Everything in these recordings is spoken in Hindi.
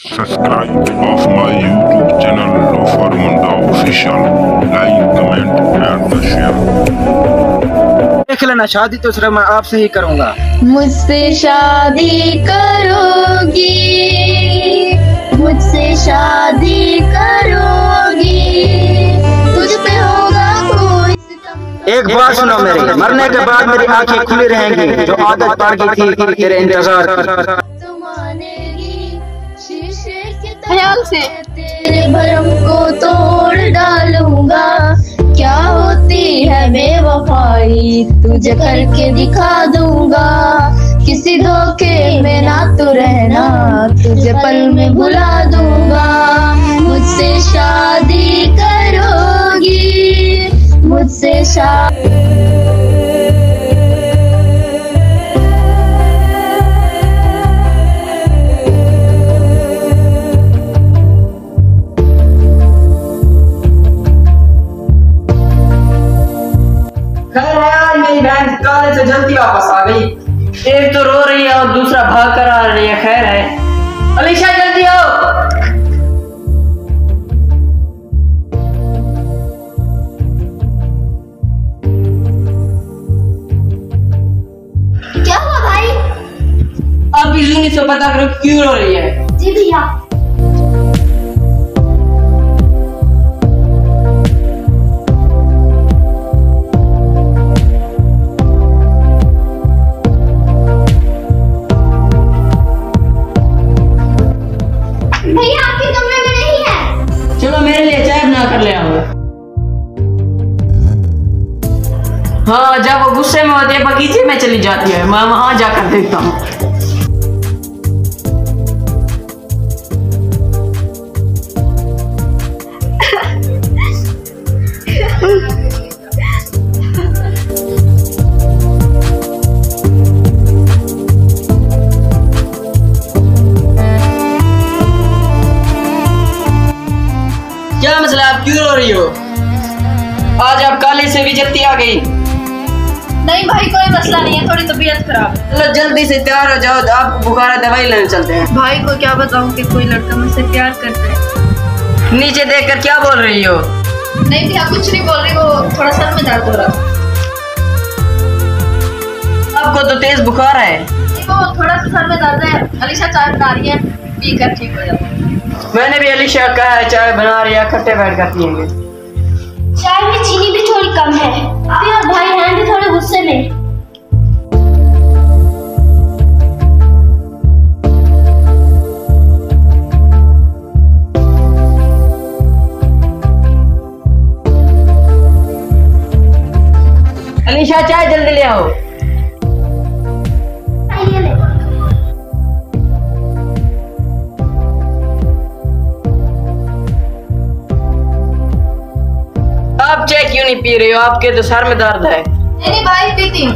Subscribe of my YouTube channel Lofer Munda Official. Like, comment and share. देख लेना, शादी तो सिर्फ मैं आपसे ही करूंगा। मुझसे शादी करोगी, मुझसे शादी करोगी, तुझ पे होगा कोई सितम। एक बात सुनो मेरी, मरने के बाद मेरी आंखें खुली रहेंगी। जो आदत पड़ गई थी तेरे इंतजार की, तो मानेगी शीशे के ख्याल से तेरे भरम को तोड़ डालूंगा। क्या होती है बेवफाई तुझे करके दिखा दूंगा। किसी धोखे में ना तू रहना, तुझे पल में भुला दूंगा। मुझसे शादी करोगी, मुझसे खैर है यार, मेरी बहन कॉलेज से जल्दी वापस आ गई। एक तो रो रही है और दूसरा भाग कर आ रही है। खैर है, अलीशा जल्दी आओ। क्या हुआ भाई? अब यूनी से पता करो क्यों रो रही है। जी भैया। भैया आपके कमरे में नहीं है। चलो मेरे लिए चाय बना कर ले आओ। हाँ, जब वो गुस्से में होती है बगीचे में चली जाती है, मैं वहां जाकर देखता हूँ। क्या मसला, आप क्यों रो रही हो? आज आप कॉलेज से भी जल्दी आ गई। नहीं भाई, कोई मसला नहीं है, थोड़ी तबीयत खराब है। चलो जल्दी से तैयार हो जाओ, आपको बुखार है, दवाई लेने चलते हैं। भाई को क्या बताऊं कि कोई लड़का मुझसे प्यार करता है। नीचे देखकर क्या बोल रही हो? नहीं भैया, कुछ नहीं बोल रही, वो थोड़ा सर में दर्द हो रहा। आपको तो तेज बुखार है। वो थोड़ा सा सर में दर्द है। अलीशा चाय बना रही है, पीकर ठीक हो जाता। मैंने भी अलीशा कहा है चाय बना रही है, खट्टे बैठ कर पियेंगे। चाय में चीनी भी थोड़ी कम है। और भाई हैं भी थोड़े गुस्से में। अलीशा चाय जल्दी ले आओ। ये ले। आप चाय क्यों नहीं पी रही हो? आपके तो सर में दर्द है। नहीं भाई, पीती हूँ।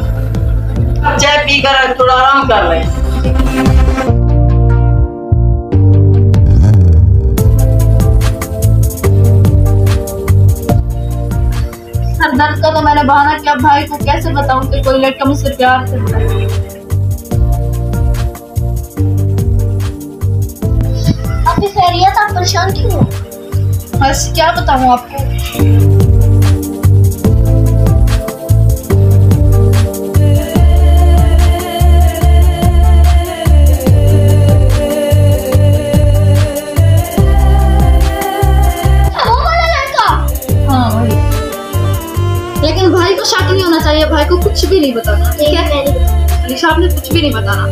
आप चाय पीकर थोड़ा आराम कर लें। सर दर्द का तो मैंने बहाना किया। भाई को कैसे बताऊं कि कोई लड़का मुझसे प्यार करता है। आपकी खैरियत, आप परेशान क्यों हो? बस क्या बताऊं आपको। वो वाला लड़का? हाँ वही। लेकिन भाई को शक नहीं होना चाहिए। भाई को कुछ भी नहीं बताना, ठीक है? अलीशा, आपने कुछ भी नहीं बताना।